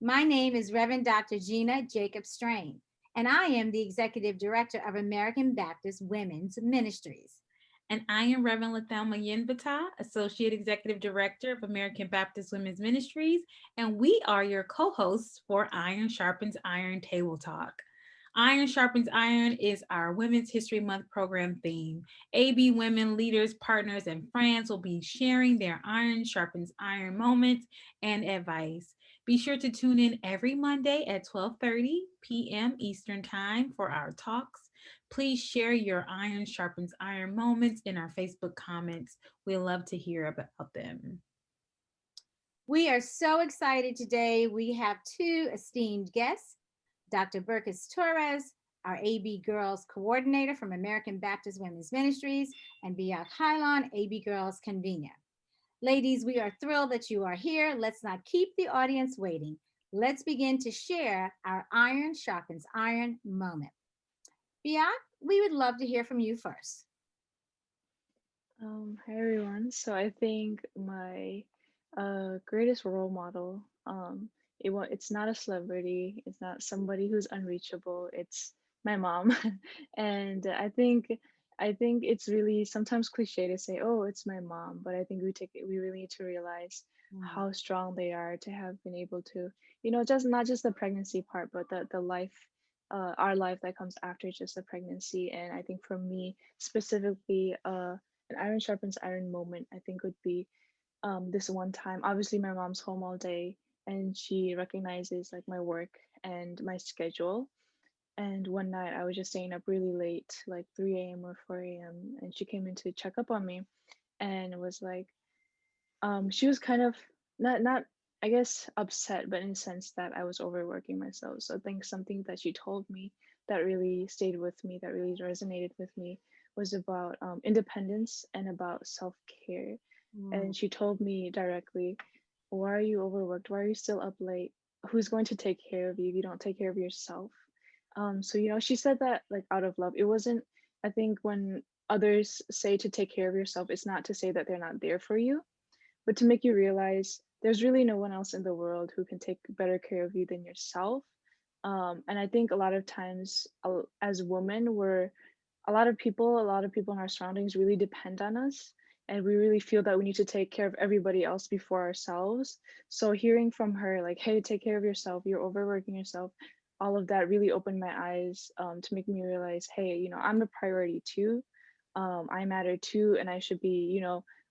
My name is Reverend Dr. Gina Jacob Strain, and I am the Executive Director of American Baptist Women's Ministries. And I am Reverend Lethelma Yenbata, Associate Executive Director of American Baptist Women's Ministries, and we are your co hosts for Iron Sharpens Iron Table Talk. Iron Sharpens Iron is our Women's History Month program theme. AB women, leaders, partners, and friends will be sharing their Iron Sharpens Iron moments and advice. Be sure to tune in every Monday at 12:30 p.m. Eastern Time for our talks. Please share your Iron Sharpens Iron moments in our Facebook comments. We love to hear about them. We are so excited today. We have two esteemed guests, Dr. Burkis Torres, our AB Girls Coordinator from American Baptist Women's Ministries, and Biak Hylon, AB Girls Convener. Ladies, we are thrilled that you are here. Let's not keep the audience waiting. Let's begin to share our Iron Sharpens Iron moment. Biak, we would love to hear from you first. Hi everyone. So I think my greatest role model, it's not a celebrity, it's not somebody who's unreachable, it's my mom. And I think it's really sometimes cliche to say, oh, it's my mom, but I think we really need to realize Mm, how strong they are to have been able to, just not just the pregnancy part, but the life, our life that comes after just the pregnancy. And I think for me specifically, an iron sharpens iron moment, I think, would be this one time. Obviously, my mom's home all day and she recognizes like my work and my schedule. And one night I was just staying up really late, like 3 a.m. or 4 a.m. And she came in to check up on me and was like, she was kind of not I guess upset, but in a sense that I was overworking myself. So I think something that she told me that really stayed with me, that really resonated with me, was about independence and about self-care. mm, And she told me directly, why are you overworked? Why are you still up late? Who's going to take care of you if you don't take care of yourself? So she said that like out of love. It wasn't, I think when others say to take care of yourself, it's not to say that they're not there for you, but to make you realize there's really no one else in the world who can take better care of you than yourself. And I think a lot of times, as women, a lot of people in our surroundings really depend on us, and we really feel that we need to take care of everybody else before ourselves. So hearing from her like, hey, take care of yourself, you're overworking yourself, all of that really opened my eyes, to make me realize, hey, I'm a priority too. I matter too, and I should be,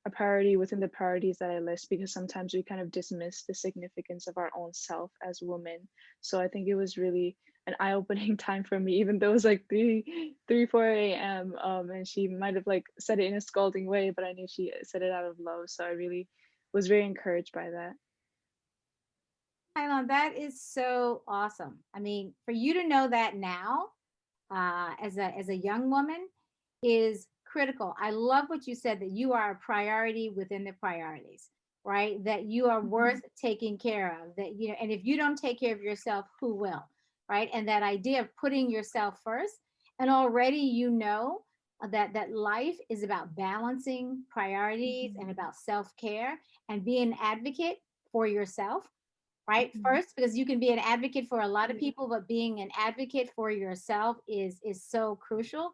a priority within the priorities that I list, because sometimes we kind of dismiss the significance of our own self as women. So I think it was really an eye-opening time for me, even though it was like 4 a.m. And she might have like said it in a scolding way, but I knew she said it out of love. So I really was very encouraged by that. Hylon, that is so awesome. I mean, for you to know that now, as a young woman, is critical. I love what you said, that you are a priority within the priorities, right? That you are Mhm. worth taking care of. That and if you don't take care of yourself, who will, right? And that idea of putting yourself first, and already that life is about balancing priorities Mhm. and about self care and be an advocate for yourself, right? Mhm. First, because you can be an advocate for a lot of Yeah. people, but being an advocate for yourself is so crucial.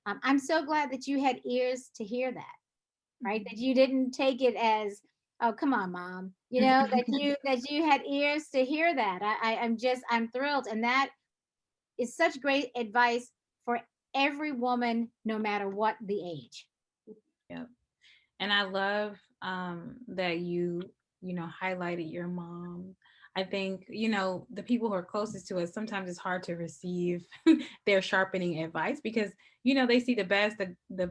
I'm so glad that you had ears to hear that, right? That Mhm. you didn't take it as, oh, come on, mom, that you had ears to hear that. I'm thrilled, and that is such great advice for every woman, no matter what the age. Yep. And I love that you highlighted your mom. I think, the people who are closest to us, sometimes it's hard to receive their sharpening advice because, they see the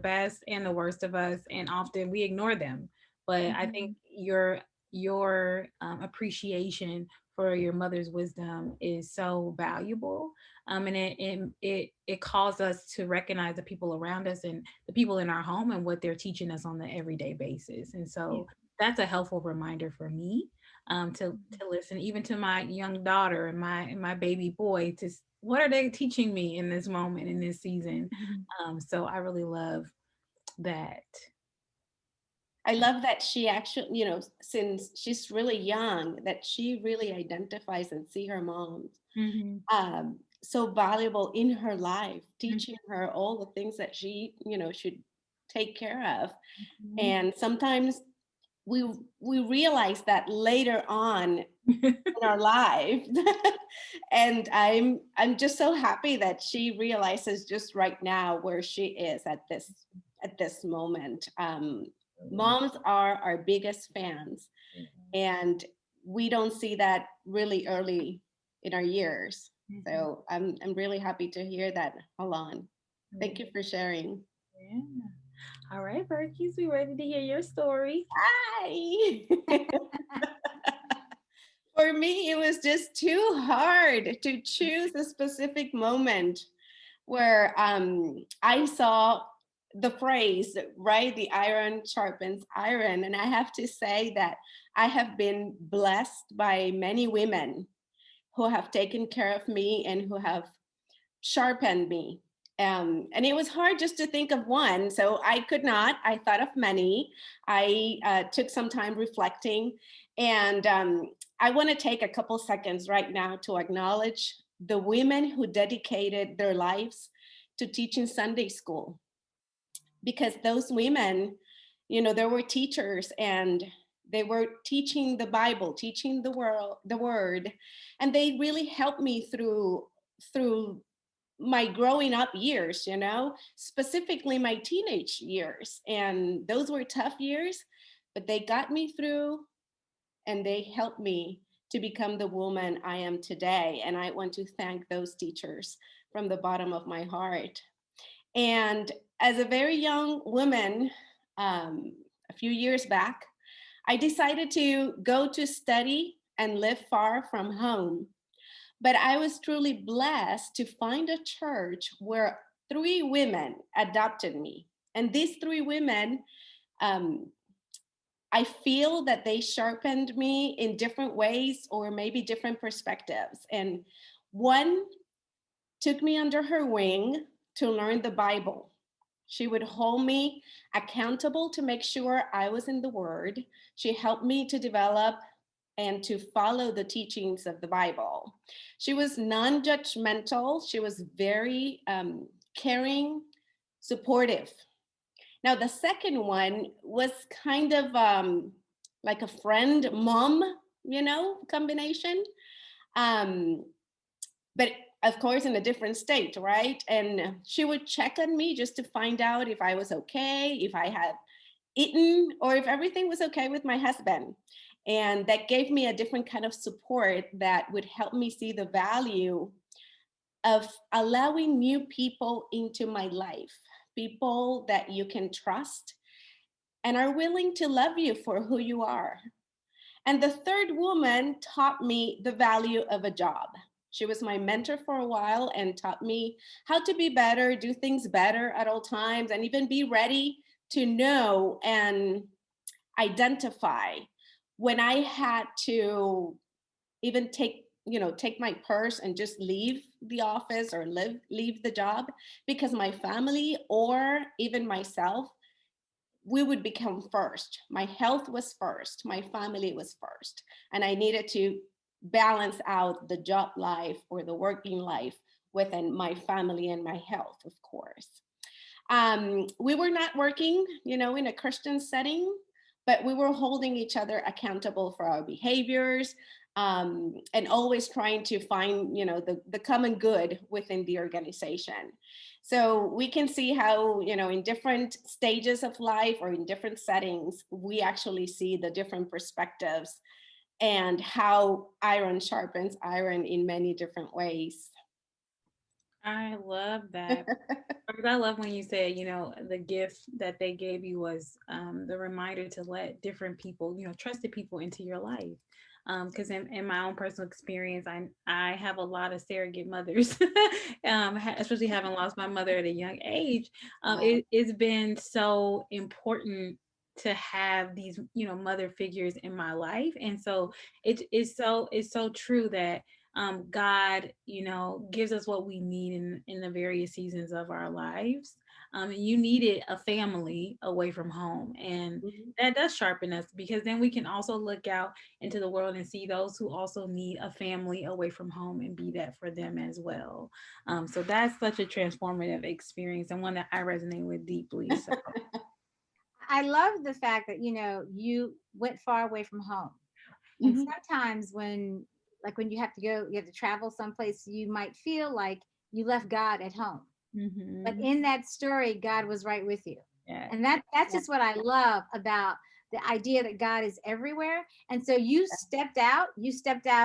best and the worst of us, and often we ignore them. But I think Mhm. your appreciation for your mother's wisdom is so valuable. And it calls us to recognize the people around us and the people in our home and what they're teaching us on the everyday basis. And Yeah. so that's a helpful reminder for me, Mhm. to listen even to my young daughter and my baby boy, what are they teaching me in this moment, in this season. Mhm. So I really love that. I love that she actually, since she's really young, that she really identifies and see her mom Mhm. so valuable in her life, teaching her all the things that she, should take care of. Mhm. And sometimes we realize that later on in our life. And I'm just so happy that she realizes just right now where she is at this moment. Moms are our biggest fans, and we don't see that really early in our years. Mhm. So I'm really happy to hear that. Hold on. Thank you for sharing. Yeah. All right, Berkey's, we ready to hear your story. Hi. For me, it was just too hard to choose a specific moment where I saw the phrase, right? The iron sharpens iron. And I have to say that I have been blessed by many women who have taken care of me and who have sharpened me. And it was hard just to think of one. So I could not. I thought of many. I took some time reflecting. And I want to take a couple seconds right now to acknowledge the women who dedicated their lives to teaching Sunday school. Because those women, there were teachers and they were teaching the Bible, teaching the word, and they really helped me through my growing up years, specifically my teenage years. And those were tough years, but they got me through and they helped me to become the woman I am today. And I want to thank those teachers from the bottom of my heart. And as a very young woman, a few years back, I decided to go to study and live far from home. But I was truly blessed to find a church where three women adopted me. And these three women, um, I feel that they sharpened me in different ways or maybe different perspectives. And one took me under her wing to learn the Bible. She would hold me accountable to make sure I was in the Word. She helped me to develop and to follow the teachings of the Bible. She was non judgmental, she was very caring, supportive. Now, the second one was kind of like a friend mom, combination. Um, but of course in a different state, right? And she would check on me just to find out if I was okay, if I had eaten, or if everything was okay with my husband. And that gave me a different kind of support that would help me see the value of allowing new people into my life, people that you can trust and are willing to love you for who you are. And the third woman taught me the value of a job. She was my mentor for a while and taught me how to be better, do things better at all times, and even be ready to know and identify when I had to even take my purse and just leave the office or leave the job because my family or even myself, we would become first. My health was first, my family was first, and I needed to balance out the job life or the working life within my family and my health, of course. We were not working, in a Christian setting, but we were holding each other accountable for our behaviors, and always trying to find, the common good within the organization. So we can see how, in different stages of life or in different settings, we actually see the different perspectives and how iron sharpens iron in many different ways. I love that. Because I love when you say, the gift that they gave you was the reminder to let different people, trusted people into your life. Because in my own personal experience, I have a lot of surrogate mothers, especially having lost my mother at a young age. It's been so important to have these, mother figures in my life, and so it's so true that God, gives us what we need in the various seasons of our lives. You needed a family away from home. And Mhm. that does sharpen us, because then we can also look out into the world and see those who also need a family away from home and be that for them as well. So that's such a transformative experience, and one that I resonate with deeply. So I love the fact that, you went far away from home. And Mhm. sometimes when you have to go, you have to travel someplace, you might feel like you left God at home. But mhm. in that story, God was right with you. Yeah. And that's Yeah. just what I love about the idea that God is everywhere. And so you stepped out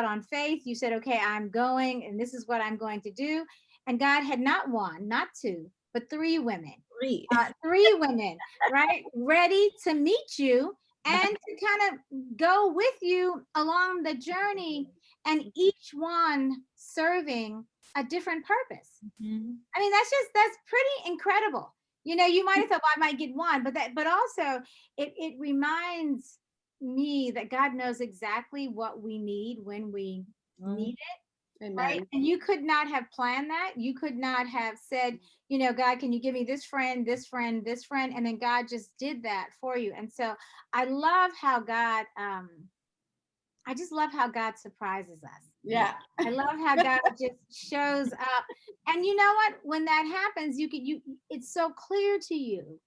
on faith. You said, okay, I'm going, and this is what I'm going to do. And God had not one, not two, but Great. three women, right? Ready to meet you and to kind of go with you along the journey, and each one serving a different purpose. Mhm. I mean, that's pretty incredible. You might have thought, well, I might get one, but also it reminds me that God knows exactly what we need when we Mm. need it, right? Amen. And you could not have planned that. You could not have said, God, can you give me this friend, this friend, this friend? And then God just did that for you. And so I love how I just love how God surprises us. Yeah. I love how God just shows up. And you know what? When that happens, it's so clear to you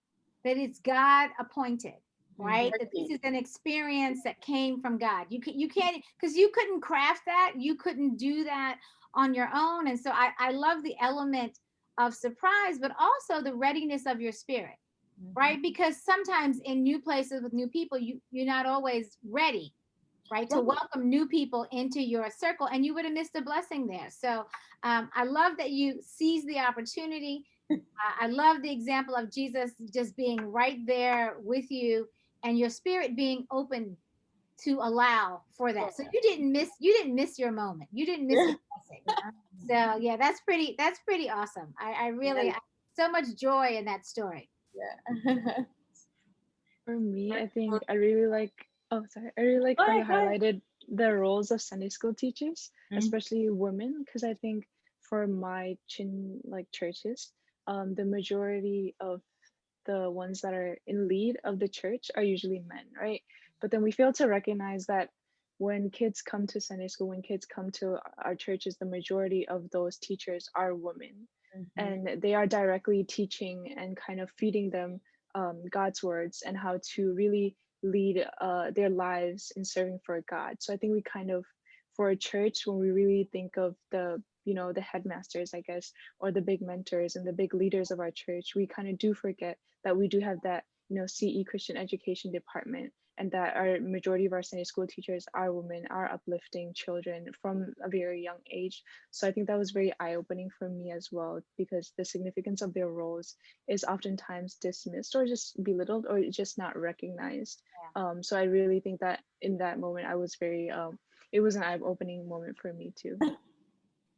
that it's God appointed, right? That this Working. is an experience that came from God. You can't, because you couldn't craft that, you couldn't do that on your own. And so I love the element of surprise, but also the readiness of your spirit, Mhm. right? Because sometimes in new places with new people, you're not always ready, right, to Right. welcome new people into your circle, and you would have missed a blessing there. So I love that you seize the opportunity. I love the example of Jesus just being right there with you, and your spirit being open to allow for that. So you didn't miss your moment. You didn't miss Yeah. your blessing. So yeah, that's pretty awesome. I really Yeah. I, so much joy in that story. Yeah. For me, Right. I think I really like, oh, sorry, I really like Go how you ahead, go ahead. highlighted the roles of Sunday school teachers, Mhm. especially women, because I think for my churches, the majority of the ones that are in lead of the church are usually men, right? But then we fail to recognize that when kids come to Sunday school, when kids come to our churches, the majority of those teachers are women. Mhm. And they are directly teaching and kind of feeding them God's words and how to really lead their lives in serving for God. So I think we kind of, for a church, when we really think of the headmasters, I guess, or the big mentors and the big leaders of our church, we kind of do forget that we do have that CE Christian education department, and that our majority of our Sunday school teachers are women, are uplifting children from a very young age. So I think that was very eye-opening for me as well, because the significance of their roles is oftentimes dismissed or just belittled or just not recognized. So I really think that in that moment I was very it was an eye-opening moment for me too.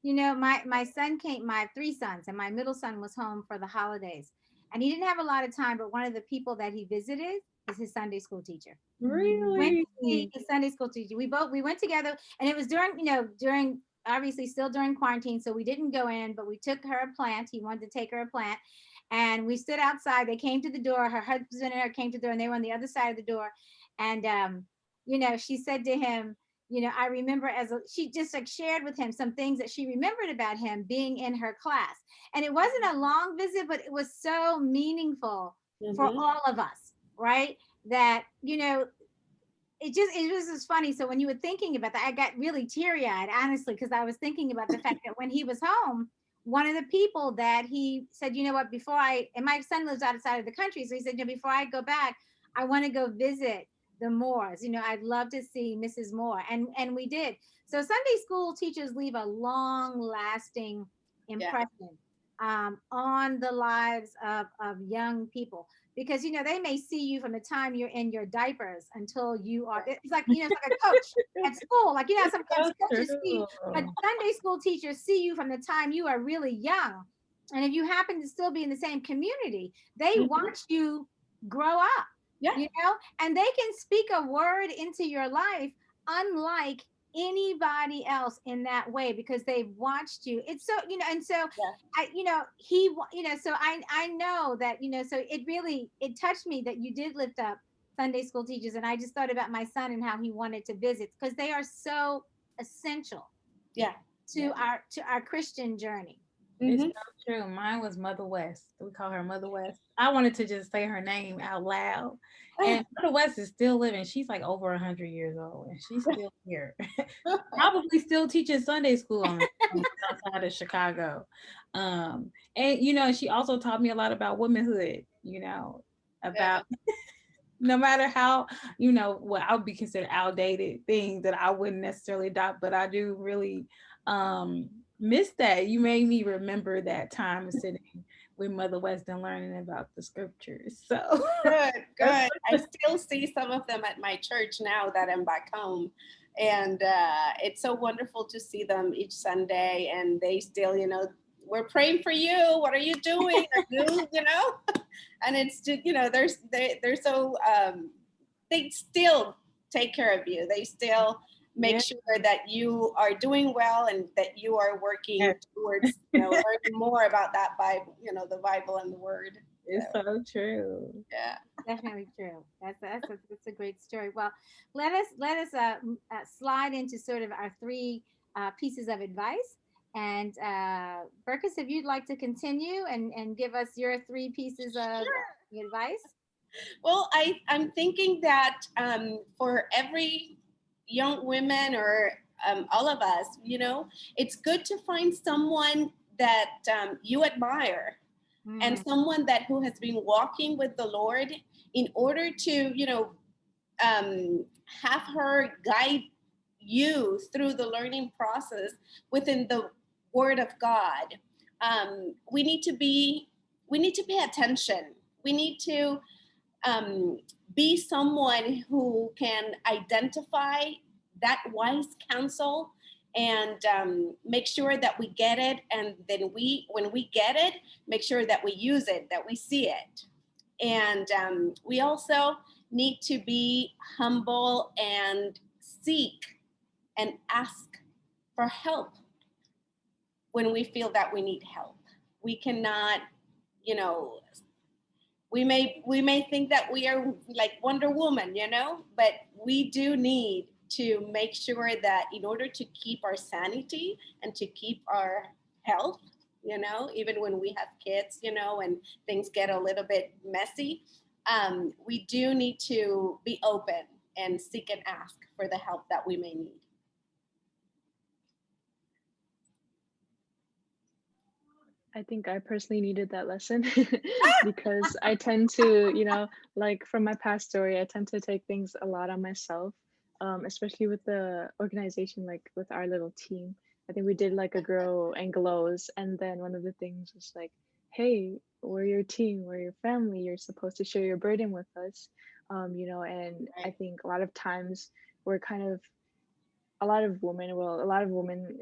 My three sons, and my middle son was home for the holidays, and he didn't have a lot of time, but one of the people that he visited is his Sunday school teacher. Went Really? to see his Sunday school teacher. We went together, and it was during obviously still during quarantine, so we didn't go in, but we took her a plant. He wanted to take her a plant, and we stood outside. They came to the door. Her husband and her came to the door, and they were on the other side of the door. And she said to him, I remember she just like shared with him some things that she remembered about him being in her class. And it wasn't a long visit, but it was so meaningful for Mhm. all of us, right? That, it was funny. So when you were thinking about that, I got really teary eyed, honestly, because I was thinking about the fact that when he was home, one of the people that he said, you know what, and my son lives outside of the country. So he said, before I go back, I want to go visit the Moores. I'd love to see Mrs. Moore. And we did. So Sunday school teachers leave a long lasting Yeah. impression on the lives of young people, because they may see you from the time you're in your diapers until you are, it's like a coach at school, like sometimes So coaches see you, true. but Sunday school teachers see you from the time you are really young. And if you happen to still be in the same community, they Mhm. watch you grow up, Yeah. and they can speak a word into your life unlike anybody else in that way because they've watched you. It's so, and so Yeah. so I know that, so it really, it touched me that you did lift up Sunday school teachers. And I just thought about my son and how he wanted to visit because they are so essential Yeah. to our Christian journey. It's Hmm. so true. Mine was Mother West. We call her Mother West. I wanted to just say her name out loud. And Mother West is still living. She's like over 100 years old and she's still here. Probably still teaching Sunday school on outside of Chicago. And she also taught me a lot about womanhood, Yeah. about no matter how, what I would be considered outdated things that I wouldn't necessarily adopt, but I do really miss that. You made me remember that time of sitting with Mother West and learning about the scriptures. So Good, that's good. I still see some of them at my church now that I'm back home. And it's so wonderful to see them each Sunday. And they still, we're praying for you. What are you doing? Are you? And it's just, they're so, they still take care of you. They still make yeah. sure that you are doing well and that you are working towards, learning more about that Bible, the Bible and the Word. It's So, so true. yeah. Definitely true. That's a great story. Well, let us slide into sort of our three pieces of advice. And Burkus, if you'd like to continue and give us your three pieces of advice. Well, I'm thinking that for every young woman or all of us, it's good to find someone that you admire and Mm, someone that who has been walking with the Lord in order to, have her guide you through the learning process within the Word of God. We need to pay attention. We need to um, be someone who can identify that wise counsel and make sure that we get it, and then when we get it, make sure that we use it, that we see it. And we also need to be humble and seek and ask for help when we feel that we need help. We cannot, you know, we may think that we are like Wonder Woman, but we do need to make sure that in order to keep our sanity and to keep our health, even when we have kids, and things get a little bit messy, we do need to be open and seek and ask for the help that we may need. I think I personally needed that lesson because I tend to, like from my past story, I tend to take things a lot on myself, especially with the organization, like with our little team. I think we did like a grow and glows, and then one of the things was like, hey, we're your team, we're your family, you're supposed to share your burden with us, and I Right. think a lot of times we're kind of a lot of women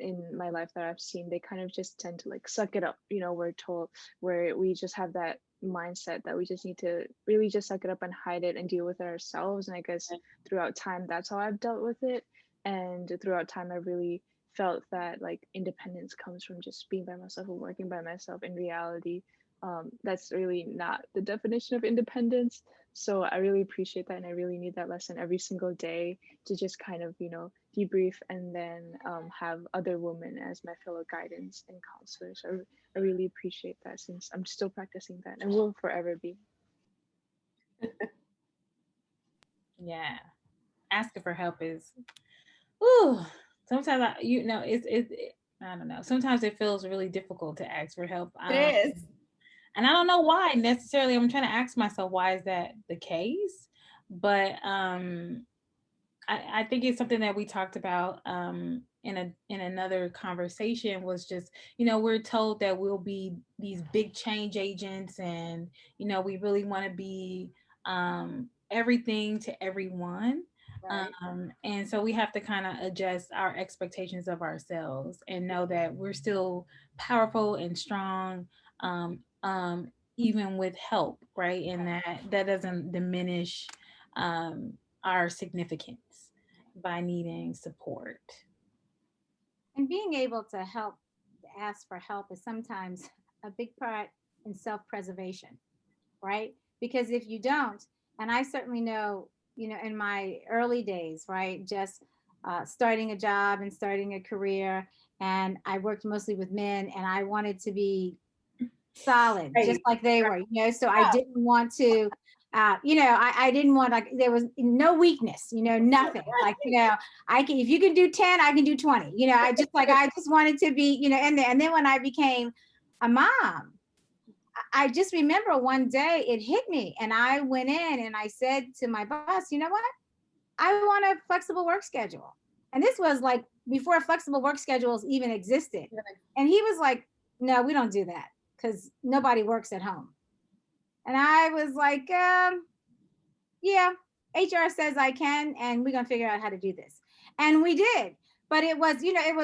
in my life that I've seen, they kind of just tend to like suck it up. We're told where we just have that mindset that we just need to really just suck it up and hide it and deal with it ourselves. And I guess throughout time, that's how I've dealt with it. And throughout time, I really felt that like independence comes from just being by myself and working by myself. In reality, that's really not the definition of independence. So I really appreciate that, and I really need that lesson every single day to just kind of debrief and then have other women as my fellow guidance and counselors. I really appreciate that since I'm still practicing that and will forever be. Yeah. Asking for help is, ooh, sometimes I don't know. Sometimes it feels really difficult to ask for help. It is. And I don't know why necessarily. I'm trying to ask myself, why is that the case? But I think it's something that we talked about in another conversation, was just, we're told that we'll be these big change agents, and we really want to be everything to everyone. Right. And so we have to kind of adjust our expectations of ourselves and know that we're still powerful and strong, even with help, right? And that doesn't diminish our significance. by needing support. And being able to help, ask for help is sometimes a big part in self-preservation, right? Because if you don't, and I certainly know, in my early days, right, just starting a job and starting a career, and I worked mostly with men, and I wanted to be solid, just Right. like they were, so I didn't want to, I didn't want, like, there was no weakness, nothing. Like, I can, if you can do 10, I can do 20. I just wanted to be, in there. And then when I became a mom, I just remember one day it hit me, and I went in and I said to my boss, you know what? I want a flexible work schedule. And this was like before flexible work schedules even existed. And he was like, no, we don't do that because nobody works at home. And I was like, yeah, HR says I can, and we're gonna figure out how to do this. And we did. But it was, it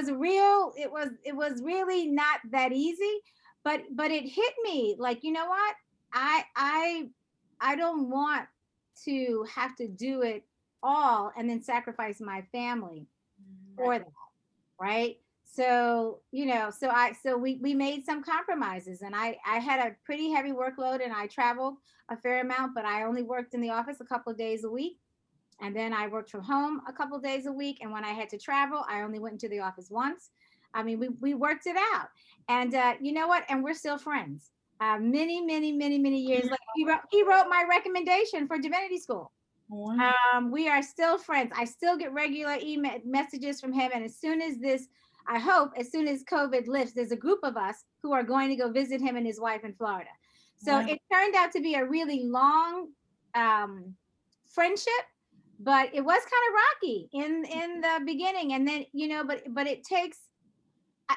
was really not that easy. But it hit me like, you know what? I I I don't want to have to do it all and then sacrifice my family for that, right? So, we made some compromises, and I had a pretty heavy workload, and I traveled a fair amount, but I only worked in the office a couple of days a week. And then I worked from home a couple of days a week. And when I had to travel, I only went into the office once. I mean, we worked it out. And you know what? And we're still friends. Many, many, many, many years later, he wrote my recommendation for divinity school. Wow. We are still friends. I still get regular email messages from him. And as soon as this, I hope, as soon as COVID lifts, there's a group of us who are going to go visit him and his wife in Florida. So Wow. it turned out to be a really long friendship, but it was kind of rocky in the beginning. And then, but it takes,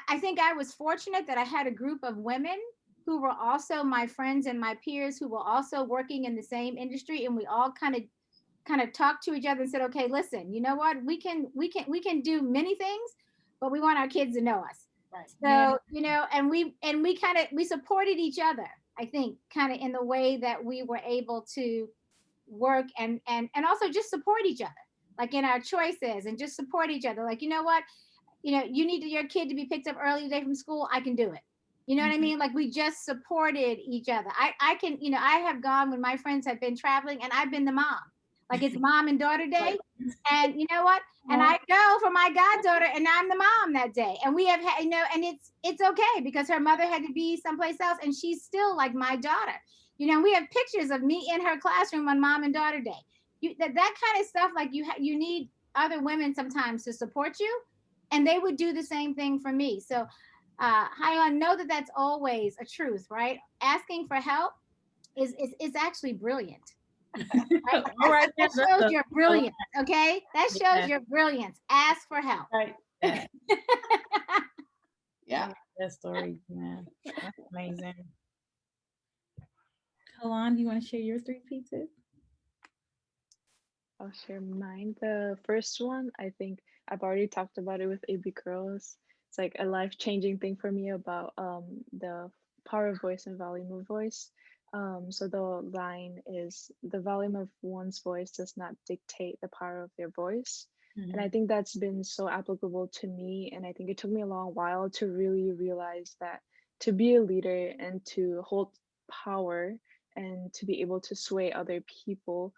I think I was fortunate that I had a group of women who were also my friends and my peers who were also working in the same industry, and we all kind of talked to each other and said, okay, listen, you know what, we can do many things, but we want our kids to know us. Right. So, and we supported each other, I think, kind of in the way that we were able to work and also just support each other, like in our choices, and just support each other. Like, you know what, you need your kid to be picked up early today from school, I can do it. You know what I mean? Like, we just supported each other. I can, I have gone when my friends have been traveling, and I've been the mom. Like, it's mom and daughter day. And you know what? And I go for my goddaughter, and I'm the mom that day. And we have had, and it's okay because her mother had to be someplace else, and she's still like my daughter. We have pictures of me in her classroom on mom and daughter day. That kind of stuff, like you need other women sometimes to support you, and they would do the same thing for me. So, Hyon, know that that's always a truth, right? Asking for help is actually brilliant. Right? All right. That shows your brilliance, okay? That shows your brilliance. Ask for help. Right. Yeah. Yeah. That story, man. That's amazing. Kalan, do you want to share your 3 pieces? I'll share mine. The first one, I think I've already talked about it with AB Girls. It's like a life-changing thing for me about the power of voice and volume of voice. So the line is, the volume of one's voice does not dictate the power of their voice. And I think that's been so applicable to me. And I think it took me a long while to really realize that to be a leader and to hold power and to be able to sway other people,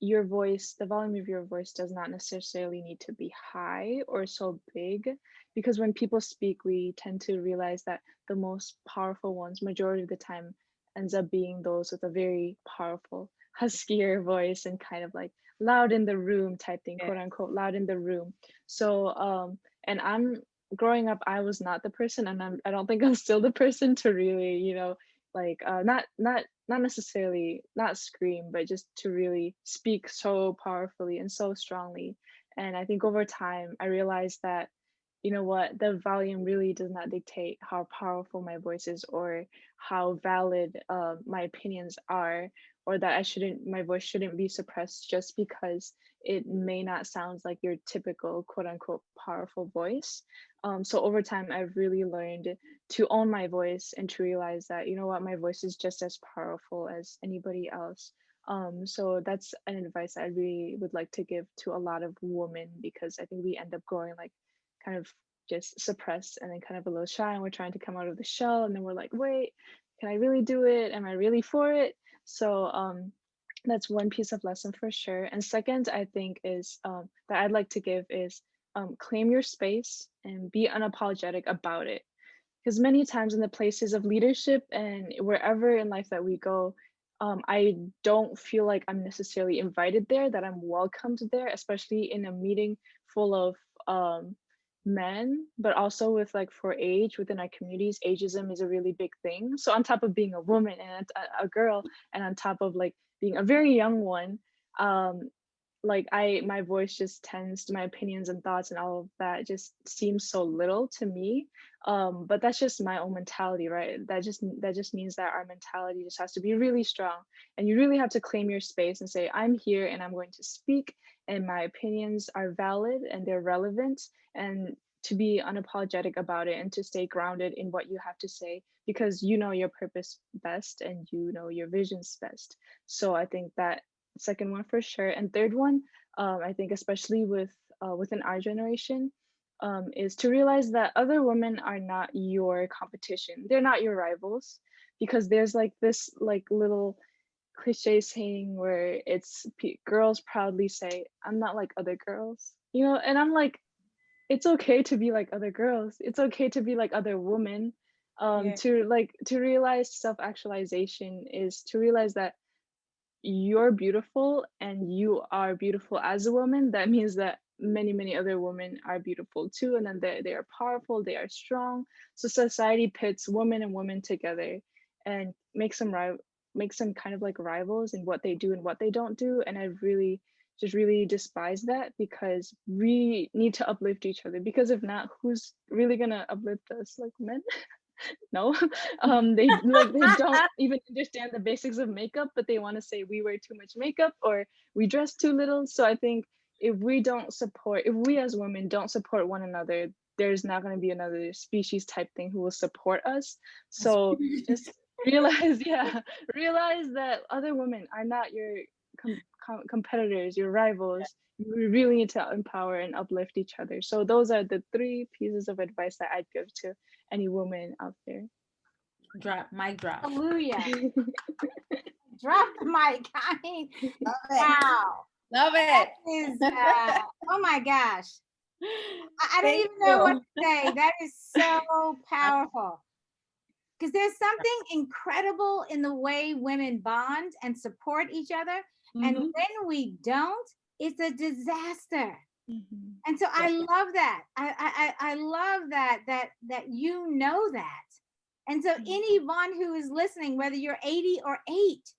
your voice, the volume of your voice does not necessarily need to be high or so big, because when people speak, we tend to realize that the most powerful ones, majority of the time, ends up being those with a very powerful, huskier voice and kind of like loud in the room type thing, quote unquote, loud in the room. So, and I'm growing up, I was not the person, and I don't think I'm still the person to really, like not necessarily not scream, but just to really speak so powerfully and so strongly. And I think over time I realized that, you know what, the volume really does not dictate how powerful my voice is or how valid my opinions are, or that my voice shouldn't be suppressed just because it may not sound like your typical quote unquote powerful voice. So over time, I've really learned to own my voice and to realize that, you know what, my voice is just as powerful as anybody else. So that's an advice I really would like to give to a lot of women, because I think we end up growing like kind of just suppressed and then kind of a little shy, and we're trying to come out of the shell, and then we're like, wait, can I really do it? Am I really for it? So that's one piece of lesson for sure. And second, I think is that I'd like to give is claim your space and be unapologetic about it. Because many times in the places of leadership and wherever in life that we go, I don't feel like I'm necessarily invited there, that I'm welcomed there, especially in a meeting full of men, but also with like for age within our communities, ageism is a really big thing. So on top of being a woman and a girl, and on top of like being a very young one, um, like my voice just tends to, my opinions and thoughts and all of that just seems so little to me. But that's just my own mentality, right? That just means that our mentality just has to be really strong, and you really have to claim your space and say, I'm here and I'm going to speak, and my opinions are valid and they're relevant, and to be unapologetic about it and to stay grounded in what you have to say, because you know your purpose best and you know your visions best. So I think that second one for sure. And third one, I think especially within our generation, is to realize that other women are not your competition. They're not your rivals, because there's like this like little cliche saying where it's girls proudly say, I'm not like other girls, you know. And I'm like, it's okay to be like other girls. It's okay to be like other women. Yeah. To realize self-actualization is to realize that you're beautiful and you are beautiful as a woman. That means that many other women are beautiful too, and then they are powerful, they are strong. So society pits women and women together and makes them kind of like rivals in what they do and what they don't do. And I really despise that, because we need to uplift each other, because if not, who's really gonna uplift us? Like men? No. They don't even understand the basics of makeup, but they want to say we wear too much makeup or we dress too little. So I think if we as women don't support one another, there's not going to be another species type thing who will support us. So just realize, yeah, realize that other women are not your competitors, your rivals. We really need to empower and uplift each other. So those are the three pieces of advice that I'd give to any woman out there. Mic drop. Hallelujah. Drop the mic. I mean, Love it. wow. Love That it. is, oh my gosh. I don't Thank even know what you. to say. That is so powerful. Because there's something incredible in the way women bond and support each other. And Mhm. when we don't, it's a disaster. Mhm. And so I love that. I love that you know that. And so anyone who is listening, whether you're 80 or 8,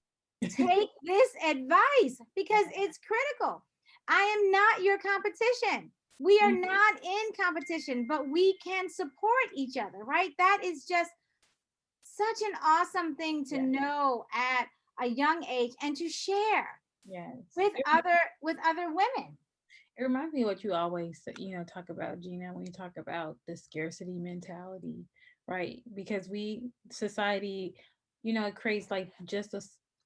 take this advice because it's critical. I am not your competition. We are not in competition, but we can support each other, right? That is just such an awesome thing to know at a young age and to share Yes. with other women. It reminds me of what you always, talk about, Gina, when you talk about the scarcity mentality, right? Because society, it creates like just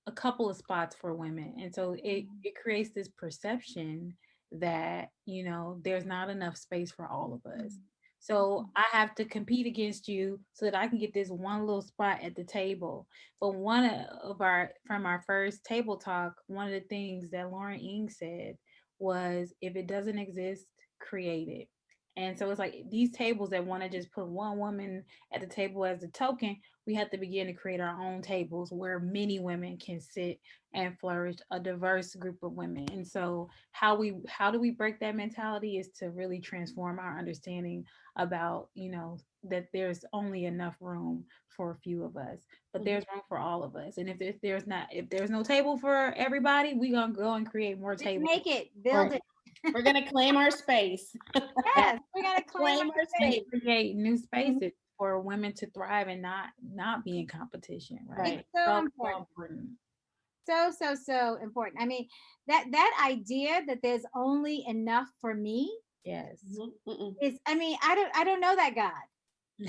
a couple of spots for women. And so it creates this perception that, there's not enough space for all of us. So I have to compete against you so that I can get this one little spot at the table. But from our first table talk, one of the things that Lauren Ing said was, if it doesn't exist, create it. And so it's like these tables that want to just put one woman at the table as a token, we have to begin to create our own tables where many women can sit and flourish, a diverse group of women. And so how do we break that mentality is to really transform our understanding about, that there's only enough room for a few of us, but there's room for all of us. And if there's no table for everybody, we're gonna go and create more tables. Make it, build it. We're gonna claim our space. Yes, we're gonna claim Claim our our space. space. Create new spaces for women to thrive and not be in competition, right? It's so important. So important. I mean, that idea that there's only enough for me Yes. is, I mean, I don't know that God.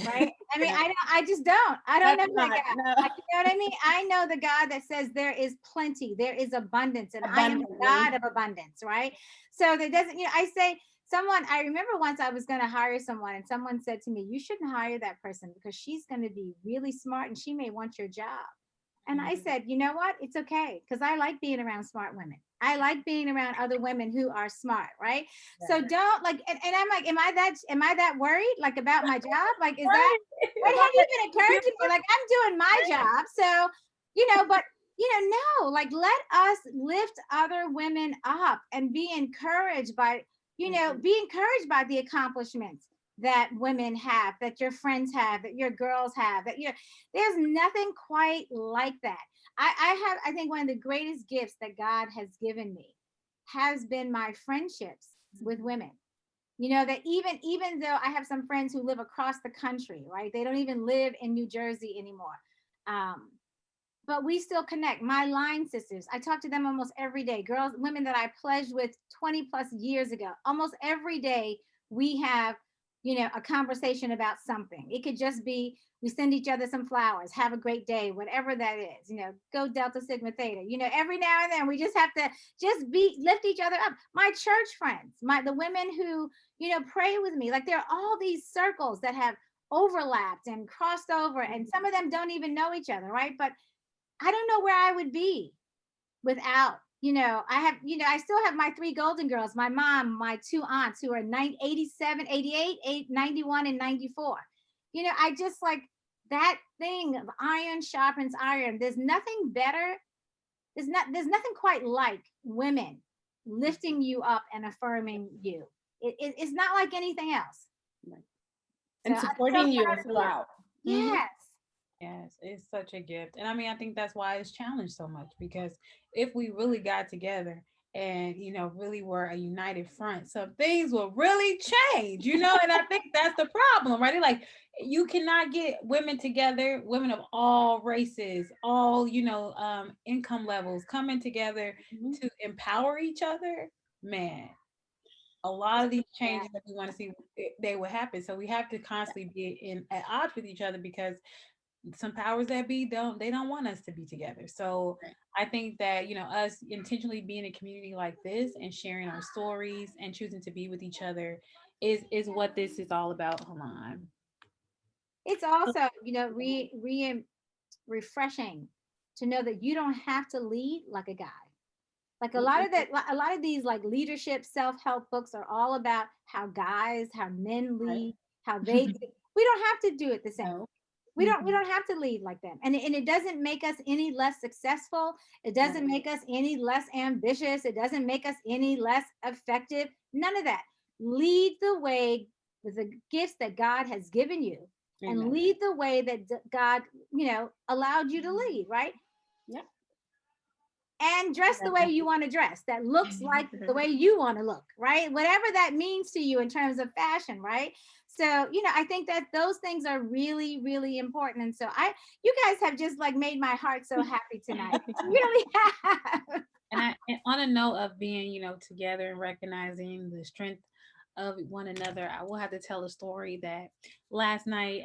right? I mean, Yeah. I just don't. I don't know That's that not, God. no. Like, you know what I mean? I know the God that says there is plenty, there is abundance, and I am the Abundantly. God of abundance, right? So that doesn't, I say, someone, I remember once I was going to hire someone, and someone said to me, you shouldn't hire that person because she's going to be really smart and she may want your job. And I Mhm. said, you know what? It's okay because I like being around smart women. I like being around other women who are smart, right? So don't like, and I'm like, am I that worried like about my job? Like, is that what have you been Right. encouraging me? Like, I'm doing my job. So, but no, like let us lift other women up and be encouraged by, Mhm. be encouraged by the accomplishments that women have, that your friends have, that your girls have, that there's nothing quite like that. I think one of the greatest gifts that God has given me has been my friendships with women. That even though I have some friends who live across the country, right? They don't even live in New Jersey anymore. Um, but we still connect. My line sisters, I talk to them almost every day. Girls, women that I pledged with 20 plus years ago. Almost every day we have, a conversation about something. It could just be we send each other some flowers, have a great day, whatever that is. Go Delta Sigma Theta. Every now and then we just have to just lift each other up. My church friends, the women who, pray with me. Like there are all these circles that have overlapped and crossed over, and some of them don't even know each other, right? But I don't know where I would be without, I still have my three golden girls, my mom, my two aunts who are 87, 88, 91, and 94. I just like that thing of iron sharpens iron. There's nothing better. There's nothing quite like women lifting you up and affirming you. It's not like anything else. Right. So And I'm so supporting you proud of you. throughout. Mhm. Yes. Yes, it's such a gift. And I mean, I think that's why it's challenged so much because if we really got together and, really were a united front, some things will really change, and I think that's the problem, right? Like, you cannot get women together, women of all races, all, income levels coming together Mhm. to empower each other. Man, a lot of these Yeah. changes that we want to see, they will happen. So we have to constantly be at odds with each other because some powers that be don't want us to be together. So Right. I think that us intentionally being a community like this and sharing our stories and choosing to be with each other is what this is all about. Hold on. It's also, refreshing to know that you don't have to lead like a guy. Like a lot of these like leadership self-help books are all about how men Right. lead, how they do. We don't have to do it the same. No. We don't have to lead like them. And it doesn't make us any less successful. It No. doesn't make us any less ambitious. It doesn't make us any less effective. None of that. Lead the way with the gifts that God has given you, and Amen. lead the way that God, allowed you to lead, right? Yeah. And dress the way you want to dress, that looks like the way you want to look, right? Whatever that means to you in terms of fashion, right? So, I think that those things are really, really important. And so you guys have just like made my heart so happy tonight. You really have. And on a note of being, together and recognizing the strength of one another, I will have to tell a story that last night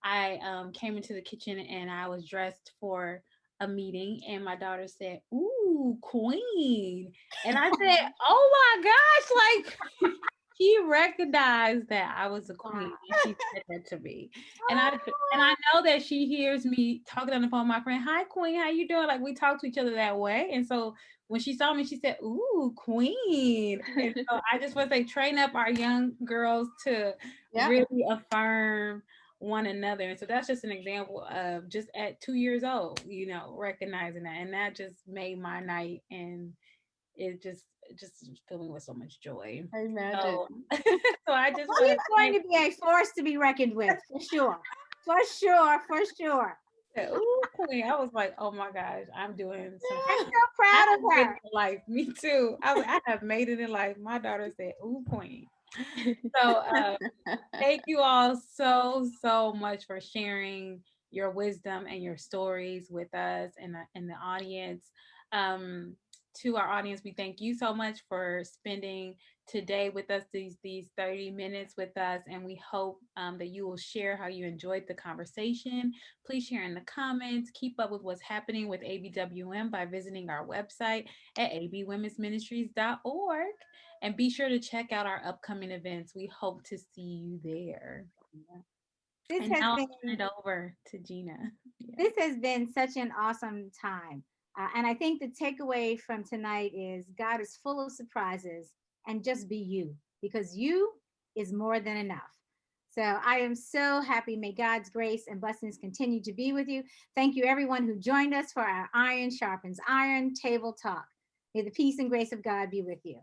I came into the kitchen and I was dressed for a meeting and my daughter said, "Ooh, queen." And I said, "Oh my gosh, like she recognized that I was a queen and she said that to me. And I know that she hears me talking on the phone with my friend, "Hi queen, how you doing?" Like we talk to each other that way. And so when she saw me, she said, "Ooh, queen." And so I just want to say train up our young girls to Yeah. really affirm one another. And so that's just an example of just at 2 years old, recognizing that. And that just made my night, and it just filling with so much joy. I imagine. So, so I just want She's to going to be a force to be reckoned with, for sure. For sure. For sure. say, "Ooh, queen." I was like, "Oh my gosh, I'm doing I'm something. so I proud have of made it her. in life." Me too. I was like, "I have made it in life." My daughter said, "Ooh, queen." So thank you all so much for sharing your wisdom and your stories with us and the audience. To our audience, we thank you so much for spending today with us, these 30 minutes with us, and we hope that you will share how you enjoyed the conversation. Please share in the comments. Keep up with what's happening with ABWM by visiting our website at abwomensministries.org, and be sure to check out our upcoming events. We hope to see you there. This And has now I'll been turn it over to Gina. Yeah. this has been such an awesome time. And I think the takeaway from tonight is God is full of surprises, and just be you, because you is more than enough. So I am so happy. May God's grace and blessings continue to be with you. Thank you, everyone who joined us for our Iron Sharpens Iron Table Talk. May the peace and grace of God be with you.